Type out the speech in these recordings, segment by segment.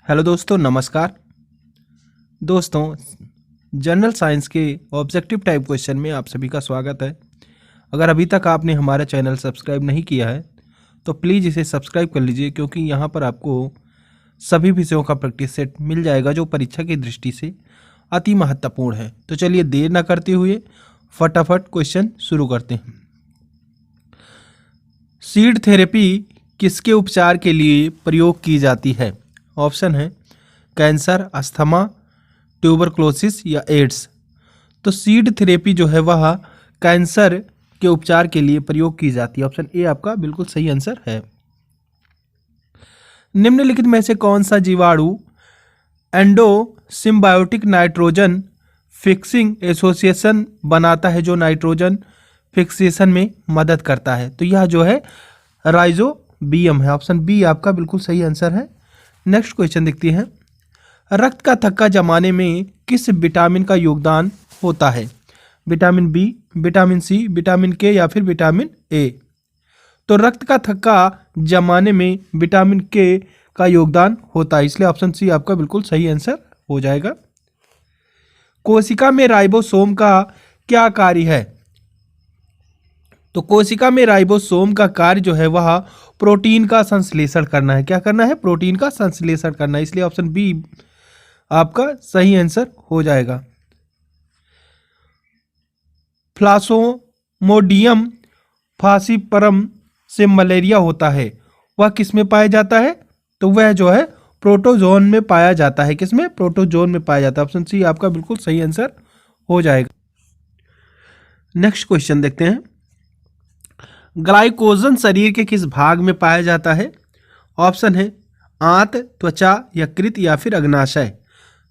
Hello दोस्तों, नमस्कार। दोस्तों, जनरल साइंस के ऑब्जेक्टिव टाइप क्वेश्चन में आप सभी का स्वागत है। अगर अभी तक आपने हमारा चैनल सब्सक्राइब नहीं किया है तो प्लीज़ इसे सब्सक्राइब कर लीजिए, क्योंकि यहाँ पर आपको सभी विषयों का प्रैक्टिस सेट मिल जाएगा जो परीक्षा की दृष्टि से अति महत्वपूर्ण है। तो चलिए देर न करते हुए फटाफट क्वेश्चन शुरू करते हैं। सीड थेरेपी किसके उपचार के लिए प्रयोग की जाती है? ऑप्शन है कैंसर, अस्थमा, ट्यूबरक्लोसिस या एड्स। तो सीड थेरेपी जो है वह कैंसर के उपचार के लिए प्रयोग की जाती है। ऑप्शन ए आपका बिल्कुल सही आंसर है। निम्नलिखित में से कौन सा जीवाणु endo symbiotic nitrogen fixing association बनाता है, जो नाइट्रोजन फिक्सेशन में मदद करता है? तो यह जो है राइजोबियम है। ऑप्शन बी आपका बिल्कुल सही आंसर है। नेक्स्ट क्वेश्चन देखते हैं। रक्त का थक्का जमाने में किस विटामिन का योगदान होता है? Vitamin B, vitamin C, vitamin K या फिर विटामिन ए? तो रक्त का थक्का जमाने में विटामिन के का योगदान होता है, इसलिए ऑप्शन सी आपका बिल्कुल सही आंसर हो जाएगा। कोशिका में राइबोसोम का क्या कार्य है? तो कोशिका में राइबोसोम का कार्य जो है वह प्रोटीन का संश्लेषण करना है। क्या करना है? प्रोटीन का संश्लेषण करना है, इसलिए ऑप्शन बी आपका सही आंसर हो जाएगा। प्लाज्मोडियम फाल्सिपारम से मलेरिया होता है, वह किस में पाया जाता है? तो वह जो है प्रोटोजोन में पाया जाता है। किसमें? प्रोटोजोन में पाया जाता है। ऑप्शन सी आपका बिल्कुल सही आंसर हो जाएगा। नेक्स्ट क्वेश्चन देखते हैं। ग्लाइकोजन शरीर के किस भाग में पाया जाता है? ऑप्शन है आंत, त्वचा, यकृत या फिर अग्नाशय।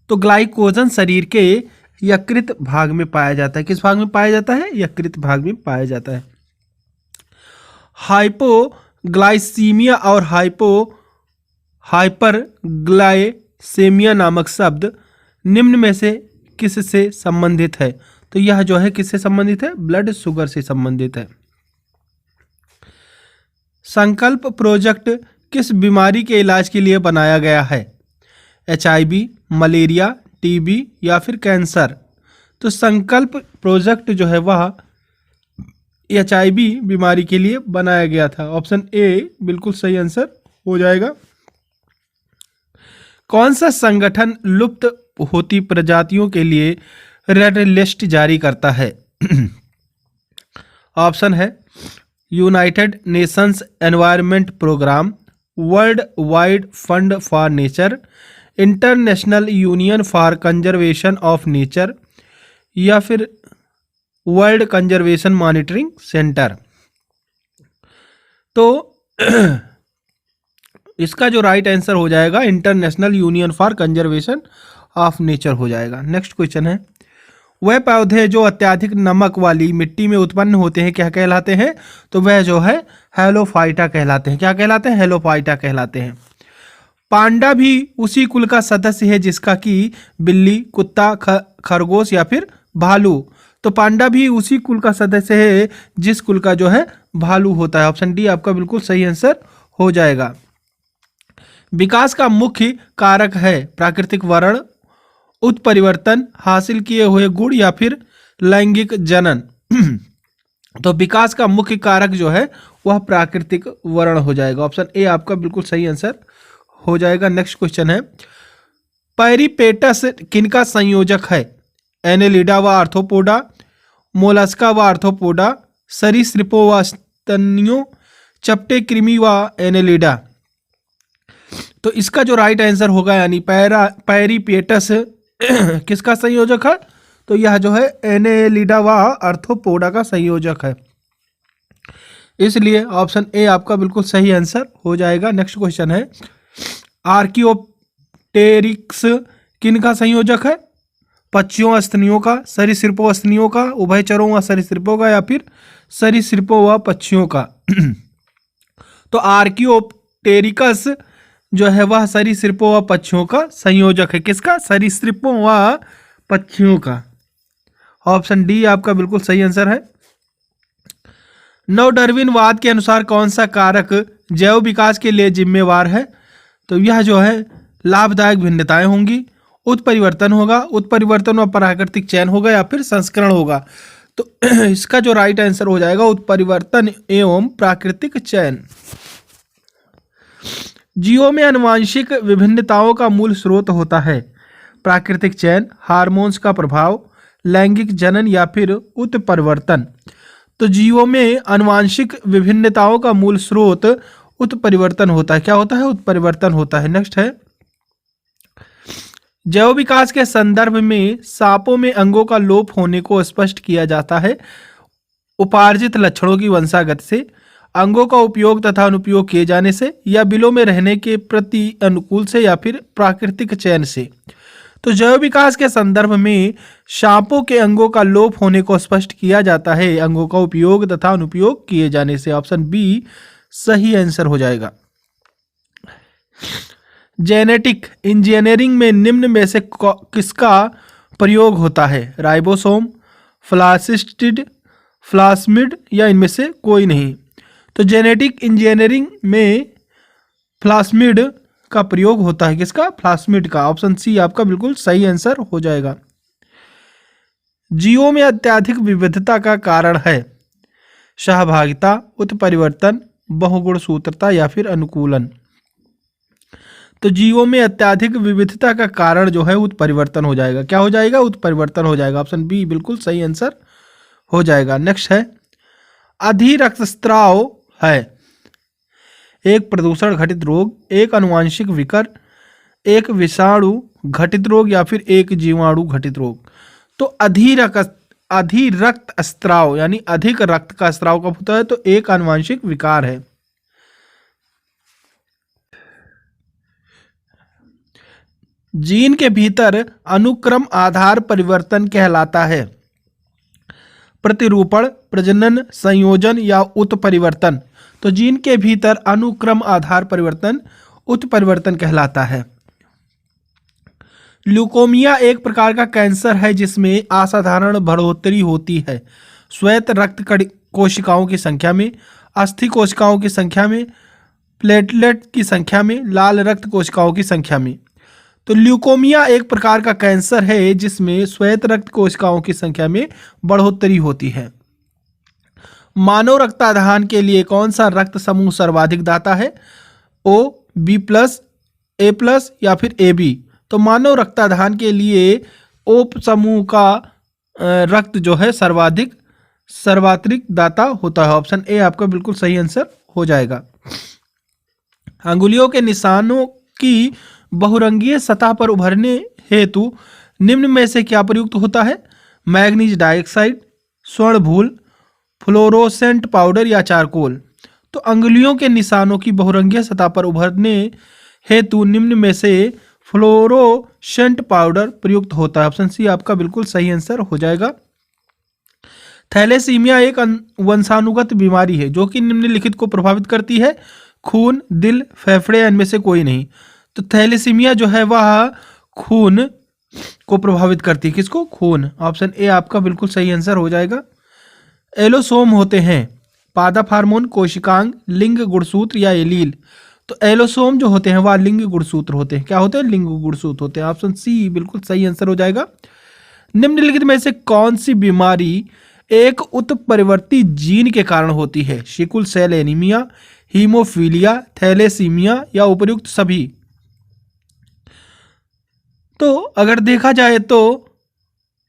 तो ग्लाइकोजन शरीर के यकृत भाग में पाया जाता है। किस भाग में पाया जाता है? यकृत भाग में पाया जाता है। हाइपोग्लाइसीमिया और हाइपरग्लाइसेमिया नामक शब्द निम्न में से किससे संबंधित है? तो यह जो है किससे संबंधित है? ब्लड शुगर से संबंधित है। संकल्प प्रोजेक्ट किस बीमारी के इलाज के लिए बनाया गया है? HIV, मलेरिया, TB या फिर कैंसर? तो संकल्प प्रोजेक्ट जो है वह HIV बीमारी के लिए बनाया गया था। ऑप्शन ए बिल्कुल सही आंसर हो जाएगा। कौन सा संगठन लुप्त होती प्रजातियों के लिए रेड लिस्ट जारी करता है? ऑप्शन है United Nations environment programme, world wide fund for nature, international union for conservation of nature या फिर वर्ल्ड कंजर्वेशन मॉनिटरिंग सेंटर। तो इसका जो राइट आंसर हो जाएगा international union for conservation of nature हो जाएगा। नेक्स्ट क्वेश्चन है। वह पौधे जो अत्यधिक नमक वाली मिट्टी में उत्पन्न होते हैं क्या कहलाते हैं? तो वह जो है हेलोफाइटा कहलाते हैं। क्या कहलाते हैं? हेलोफाइटा कहलाते हैं। पांडा भी उसी कुल का सदस्य है जिसका कि बिल्ली, कुत्ता, खरगोश या फिर भालू? तो पांडा भी उसी कुल का सदस्य है जिस कुल का जो है भालू होता है। ऑप्शन डी आपका बिल्कुल सही आंसर हो जाएगा। विकास का मुख्य कारक है प्राकृतिक वर्ण, उत्परिवर्तन, हासिल किए हुए गुण या फिर लैंगिक जनन? तो विकास का मुख्य कारक जो है वह प्राकृतिक वर्ण हो जाएगा। ऑप्शन ए आपका बिल्कुल सही आंसर हो जाएगा। नेक्स्ट क्वेश्चन है। पेरिपेटस किनका संयोजक है? एनेलिडा व आर्थ्रोपोडा, मोलस्का व आर्थ्रोपोडा, सरीसृपों व स्तनियों, चपटे कृमि व एनेलिडा? तो इसका जो राइट आंसर होगा यानी पेरिपेटस किसका संयोजक है? तो यह जो है एनेलिडा व आर्थ्रोपोडा का संयोजक है, इसलिए ऑप्शन ए आपका बिल्कुल सही आंसर हो जाएगा। नेक्स्ट क्वेश्चन है। आर्कियोप्टेरिक्स किनका संयोजक है? पक्षियों स्तनियों का, सरीसृपों स्तनियों का, उभयचरों व सरीसृपों का या फिर सरीसृपों व पक्षियों का? तो आर्कियोप्टेरिकस जो है वह सरीसृपों व पक्षियों का संयोजक है। किसका? सरीसृपों व पक्षियों का। ऑप्शन डी आपका बिल्कुल सही आंसर है। नवडार्विनवाद के अनुसार कौन सा कारक जैव विकास के लिए जिम्मेवार है? तो यह जो है लाभदायक भिन्नताएं होंगी, उत्परिवर्तन होगा, उत्परिवर्तन व प्राकृतिक चयन होगा या फिर संस्करण होगा। तो इसका जो राइट आंसर हो जाएगा उत्परिवर्तन एवं प्राकृतिक चयन। जीवों में आनुवांशिक विभिन्नताओं का मूल स्रोत होता है प्राकृतिक चयन, हार्मोन्स का प्रभाव, लैंगिक जनन या फिर उत्परिवर्तन। तो जीवों में आनुवांशिक विभिन्नताओं का मूल स्रोत उत्परिवर्तन होता है। क्या होता है? उत्परिवर्तन होता है। नेक्स्ट है, जैव विकास के संदर्भ में सांपों में अंगों का लोप होने को स्पष्ट किया जाता है उपार्जित लक्षणों की वंशागत से, अंगों का उपयोग तथा अनुपयोग किए जाने से, या बिलों में रहने के प्रति अनुकूल से, या फिर प्राकृतिक चयन से। तो जैव विकास के संदर्भ में सांपों के अंगों का लोप होने को स्पष्ट किया जाता है अंगों का उपयोग तथा अनुपयोग किए जाने से। ऑप्शन बी सही आंसर हो जाएगा। जेनेटिक इंजीनियरिंग में निम्न में से किसका प्रयोग होता है? राइबोसोम, फ्लासिस्टिड, फ्लास्मिड या इनमें से कोई नहीं। तो जेनेटिक इंजीनियरिंग में फ्लास्मिड का प्रयोग होता है। किसका? फ्लास्मिड का। ऑप्शन सी आपका बिल्कुल सही आंसर हो जाएगा। जीवों में अत्यधिक विविधता का कारण है सहभागिता, उत्परिवर्तन, बहुगुणसूत्रता या फिर अनुकूलन। तो जीवों में अत्यधिक विविधता का कारण जो है उत्परिवर्तन हो जाएगा। क्या हो जाएगा? उत्परिवर्तन हो जाएगा। ऑप्शन बी बिल्कुल सही आंसर हो जाएगा। नेक्स्ट है, अधिरक्तस्राव है एक प्रदूषण घटित रोग, एक आनुवांशिक विकर, एक विषाणु घटित रोग या फिर एक जीवाणु घटित रोग। तो अधिरक्त स्राव यानी अधिक रक्त का स्राव कब होता है? तो एक आनुवांशिक विकार है। जीन के भीतर अनुक्रम आधार परिवर्तन कहलाता है प्रतिरूपण, प्रजनन, संयोजन या उत्परिवर्तन। तो जीन के भीतर अनुक्रम आधार परिवर्तन उत्परिवर्तन कहलाता है। ल्यूकोमिया एक प्रकार का कैंसर है जिसमें असाधारण बढ़ोतरी होती है श्वेत रक्त कोशिकाओं की संख्या में, अस्थि कोशिकाओं की संख्या में, प्लेटलेट की संख्या में, लाल रक्त कोशिकाओं की संख्या में। तो ल्यूकोमिया एक प्रकार का कैंसर है जिसमें श्वेत रक्त कोशिकाओं की संख्या में बढ़ोतरी होती है। मानव रक्ताधान के लिए कौन सा रक्त समूह सर्वाधिक दाता है? ओ, बी प्लस, ए प्लस या फिर ए बी। तो मानव रक्ताधान के लिए ओ समूह का रक्त जो है सर्वाधिक दाता होता है। ऑप्शन ए आपका बिल्कुल सही आंसर हो जाएगा। अंगुलियों के निशानों की बहुरंगीय सतह पर उभरने हेतु निम्न में से क्या प्रयुक्त होता है? मैग्नीज डाइऑक्साइड, स्वर्णभूल, फ्लोरोसेंट पाउडर या चारकोल। तो अंगुलियों के निशानों की बहुरंगीय सतह पर उभरने हेतु निम्न में से फ्लोरोसेंट पाउडर प्रयुक्त होता है। ऑप्शन सी आपका बिल्कुल सही आंसर हो जाएगा। थैलेसीमिया एक वंशानुगत बीमारी है जो कि निम्नलिखित को प्रभावित करती है खून, दिल, फेफड़े, इनमें से कोई नहीं। तो थैलेसीमिया जो है वह खून को प्रभावित करती है। किसको? खून। ऑप्शन ए आपका बिल्कुल सही आंसर हो जाएगा। एलोसोम होते हैं पादप हार्मोन, कोशिकांग, लिंग गुणसूत्र या एलील। तो एलोसोम जो होते हैं वह लिंग गुणसूत्र होते हैं। क्या होते हैं? लिंग गुणसूत्र होते हैं। ऑप्शन सी बिल्कुल सही आंसर हो जाएगा। निम्नलिखित में से कौन सी बीमारी एक उत्परिवर्ती जीन के कारण होती है? सिकुल सेल एनीमिया, हीमोफीलिया, थैलेसीमिया या उपयुक्त सभी। तो अगर देखा जाए तो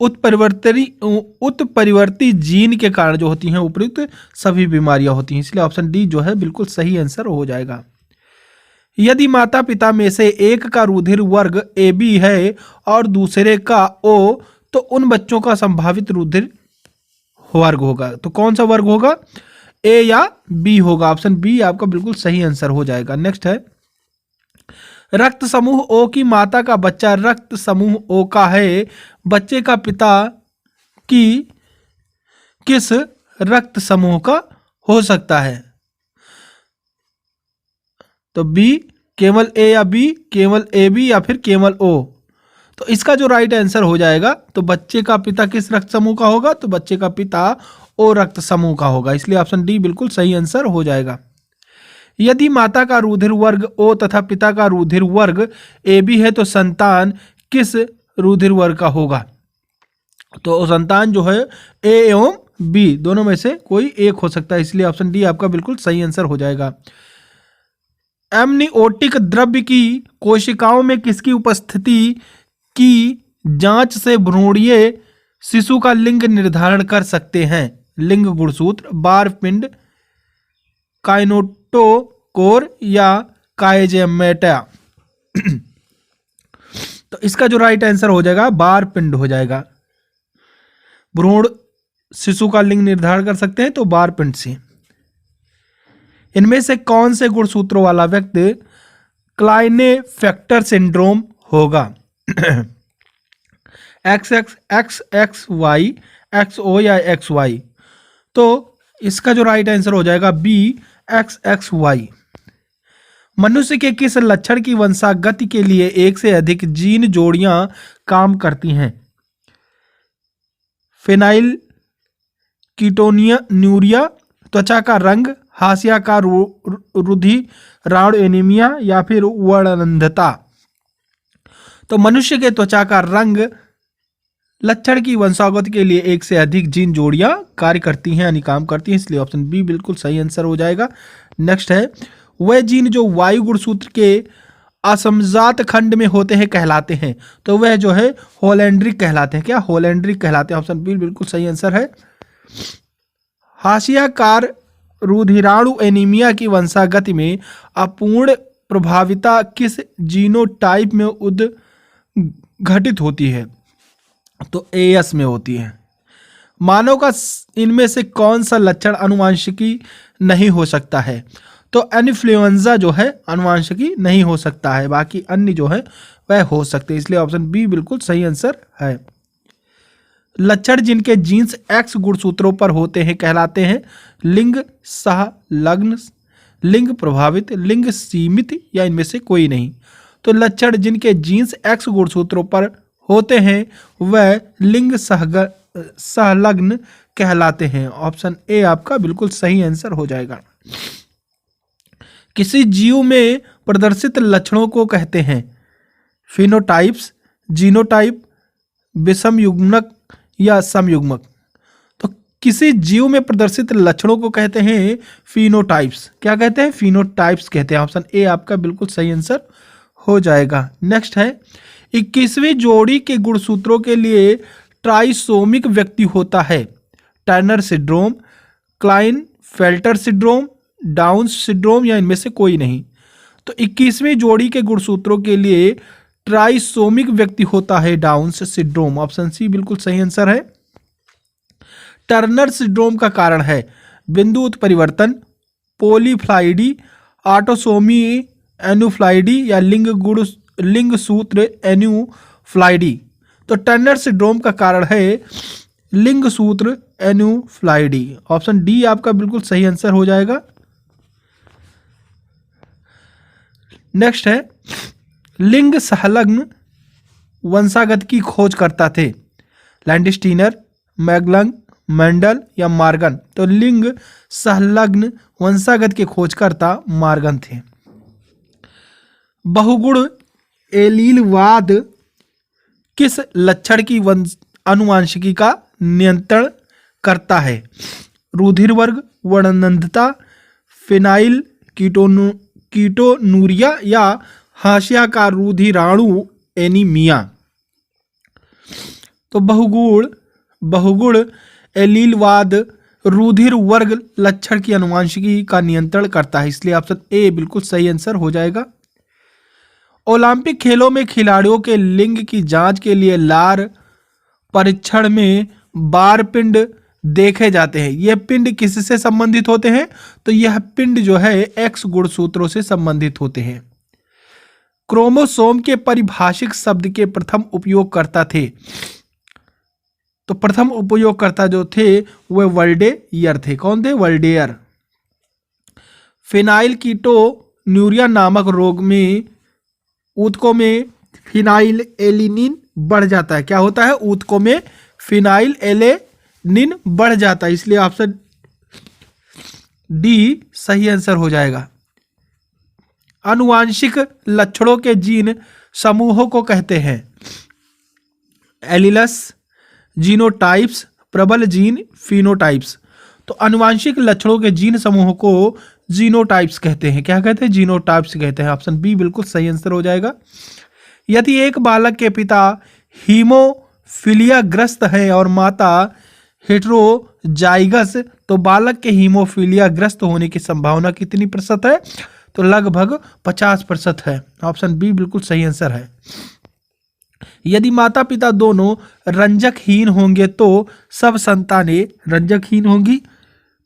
उत्परिवर्ती जीन के कारण जो होती हैं उपयुक्त सभी बीमारियां होती हैं, इसलिए ऑप्शन डी जो है बिल्कुल सही आंसर हो जाएगा। यदि माता पिता में से एक का रुधिर वर्ग ए बी है और दूसरे का ओ, तो उन बच्चों का संभावित रुधिर वर्ग होगा। तो कौन सा वर्ग होगा? ए या बी होगा। ऑप्शन बी आपका बिल्कुल सही आंसर हो जाएगा। नेक्स्ट है, रक्त समूह ओ की माता का बच्चा रक्त समूह ओ का है, बच्चे का पिता की किस रक्त समूह का हो सकता है? तो बी केवल ए या बी, केवल ए बी या फिर केवल ओ। तो इसका जो राइट आंसर हो जाएगा, तो बच्चे का पिता किस रक्त समूह का होगा? तो बच्चे का पिता ओ रक्त समूह का होगा, इसलिए ऑप्शन डी बिल्कुल सही आंसर हो जाएगा। यदि माता का रुधिर वर्ग O तथा पिता का रुधिर वर्ग AB है तो संतान किस रुधिर वर्ग का होगा? तो संतान जो है A एवं B दोनों में से कोई एक हो सकता है, इसलिए ऑप्शन डी आपका बिल्कुल सही आंसर हो जाएगा। एमनियोटिक द्रव्य की कोशिकाओं में किसकी उपस्थिति की जांच से भ्रूणीय शिशु का लिंग निर्धारण कर सकते हैं? लिंग गुणसूत्र, बार पिंड, काइनेटोकोर या काइजेमेटा। तो इसका जो राइट आंसर हो जाएगा बार पिंड हो जाएगा। भ्रूण शिशु का लिंग निर्धारण कर सकते हैं तो बार पिंड से। इनमें से कौन से गुणसूत्रों वाला व्यक्ति क्लाइनेफेक्टर सिंड्रोम होगा? XX, XXY, XO या XY। तो इसका जो राइट आंसर हो जाएगा बी XXY। मनुष्य के किस लक्षण की वंशागति के लिए एक से अधिक जीन जोड़ियां काम करती हैं? फेनाइल कीटोन्यूरिया, त्वचा का रंग, हाशिया का रुधिराणु एनीमिया या फिर वर्णनंधता। तो मनुष्य के त्वचा का रंग लक्षण की वंशागत के लिए एक से अधिक जीन जोड़ियां कार्य करती हैं यानी काम करती हैं, इसलिए ऑप्शन बी बिल्कुल सही आंसर हो जाएगा। नेक्स्ट है वह जीन जो वायु गुणसूत्र के असमजात खंड में होते हैं कहलाते हैं? तो वह जो है होलेंड्रिक कहलाते हैं। क्या होलेंड्रिक कहलाते हैं? ऑप्शन बी बिल्कुल सही आंसर है। हाशियाकार रुधिराणु एनीमिया की वंशागति में अपूर्ण प्रभाविता किस जीनोटाइप में उद्घटित होती है? तो AS में होती है। मानव का इनमें से कौन सा लक्षण आनुवंशिकी नहीं हो सकता है? तो इन्फ्लुएंजा जो है आनुवंशिकी नहीं हो सकता है, बाकी अन्य जो है वह हो सकते हैं, इसलिए ऑप्शन बी बिल्कुल सही आंसर है। लक्षण जिनके जीन्स X गुणसूत्रों पर होते हैं कहलाते हैं लिंग सहलग्न, लिंग प्रभावित, लिंग सीमित या इनमें से कोई नहीं। तो लक्षण जिनके जीन्स X गुणसूत्रों पर होते हैं वह लिंग सहलग्न कहलाते हैं। ऑप्शन ए आपका बिल्कुल सही आंसर हो जाएगा। किसी जीव में प्रदर्शित लक्षणों को कहते हैं फिनोटाइप्स, जीनोटाइप, विषम युग्मक या समयुग्मक। तो किसी जीव में प्रदर्शित लक्षणों को कहते हैं फिनोटाइप्स। क्या कहते हैं? फिनोटाइप्स कहते हैं। ऑप्शन ए आपका बिल्कुल सही आंसर हो जाएगा। नेक्स्ट है 21वीं जोड़ी के गुणसूत्रों के लिए ट्राइसोमिक व्यक्ति होता है? Turner syndrome, Klinefelter syndrome, down syndrome या इनमें से कोई नहीं। तो 21वीं जोड़ी के गुणसूत्रों के लिए ट्राइसोमिक व्यक्ति होता है डाउन सिंड्रोम। ऑप्शन सी बिल्कुल सही आंसर है। टर्नर सिंड्रोम का कारण है बिंदु उत्परिवर्तन, पॉलीफ्लाइडी, ऑटोसोमी एनुफ्लाइडी या लिंग सूत्र एन्यूफ्लाइडी। तो टर्नर सिंड्रोम का कारण है लिंग सूत्र एन्यूफ्लाइडी। ऑप्शन डी आपका बिल्कुल सही आंसर हो जाएगा। नेक्स्ट है लिंग सहलग्न वंशागत की खोज करता थे? लैंडस्टीनर, मैगलंग, मेंडल या मार्गन। तो लिंग सहलग्न वंशागत के खोजकर्ता मार्गन थे। बहुगुण एलीलवाद किस लक्षण की आनुवंशिकी का नियंत्रण करता है? रुधिर वर्ग, वर्णनंधता, फिनाइल कीटोनूरिया या हाशिया का रुधिराणु एनीमिया। तो बहुगुण एलीलवाद रुधिर वर्ग लक्षण की आनुवंशिकी का नियंत्रण करता है, इसलिए ऑप्शन ए बिल्कुल सही आंसर हो जाएगा। ओलंपिक खेलों में खिलाड़ियों के लिंग की जांच के लिए लार परीक्षण में बार पिंड देखे जाते हैं। यह पिंड किससे संबंधित होते हैं? तो यह पिंड जो है X गुणसूत्रों से संबंधित होते हैं। क्रोमोसोम के परिभाषिक शब्द के प्रथम उपयोगकर्ता थे? तो प्रथम उपयोगकर्ता जो थे वह वर्ल्डेयर थे। कौन थे? वर्ल्डेयर। फिनाइल कीटोन्यूरिया नामक रोग में ऊतकों में फिनाइल एलिनिन बढ़ जाता है। क्या होता है? ऊतकों में फिनाइल एलिनिन बढ़ जाता है, इसलिए ऑप्शन डी सही आंसर हो जाएगा। आनुवांशिक लक्षणों के जीन समूहों को कहते हैं? एलीलस, जीनोटाइप्स, प्रबल जीन, फिनोटाइप्स। तो आनुवांशिक लक्षणों के जीन समूहों को जीनोटाइप्स कहते हैं। क्या कहते हैं? जीनोटाइप्स कहते हैं। ऑप्शन बी बिल्कुल सही आंसर हो जाएगा। यदि एक बालक के पिता हीमोफीलिया ग्रस्त है और माता हेटेरोजाइगस, तो बालक के हीमोफीलिया ग्रस्त होने की संभावना कितनी प्रतिशत है? तो लगभग 50% है। ऑप्शन बी बिल्कुल सही आंसर है। यदि माता पिता दोनों रंजकहीन होंगे तो सब संतानें रंजकहीन होंगी,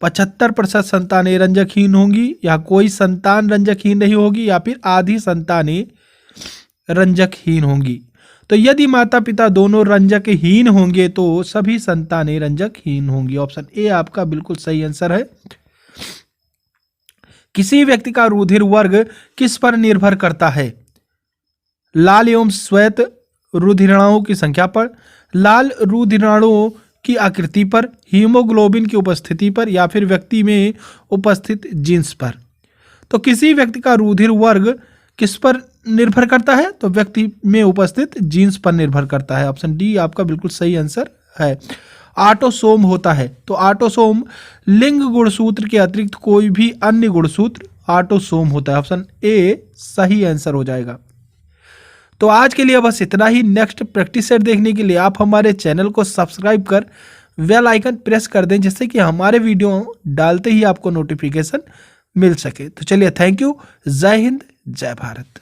75% संतानें रंजकहीन होंगी, या कोई संतान रंजकहीन नहीं होगी, या फिर आधी संतानें रंजकहीन होंगी। तो यदि माता पिता दोनों रंजकहीन होंगे तो सभी संतानें रंजकहीन होंगी। ऑप्शन ए आपका बिल्कुल सही आंसर है। किसी व्यक्ति का रुधिर वर्ग किस पर निर्भर करता है? लाल एवं श्वेत रुधिराणुओं की संख्या पर, लाल रुधिराणुओं की आकृति पर, हीमोग्लोबिन की उपस्थिति पर, या फिर व्यक्ति में उपस्थित जीन्स पर। तो किसी व्यक्ति का रुधिर वर्ग किस पर निर्भर करता है? तो व्यक्ति में उपस्थित जीन्स पर निर्भर करता है। ऑप्शन डी आपका बिल्कुल सही आंसर है। ऑटोसोम होता है, तो ऑटोसोम लिंग गुणसूत्र के अतिरिक्त कोई भी अन्य गुणसूत्र ऑटोसोम होता है। ऑप्शन ए सही आंसर हो जाएगा। तो आज के लिए बस इतना ही। नेक्स्ट प्रैक्टिस सेट देखने के लिए आप हमारे चैनल को सब्सक्राइब कर बेल आइकन प्रेस कर दें, जिससे कि हमारे वीडियो डालते ही आपको नोटिफिकेशन मिल सके। तो चलिए, थैंक यू। जय हिंद, जय भारत।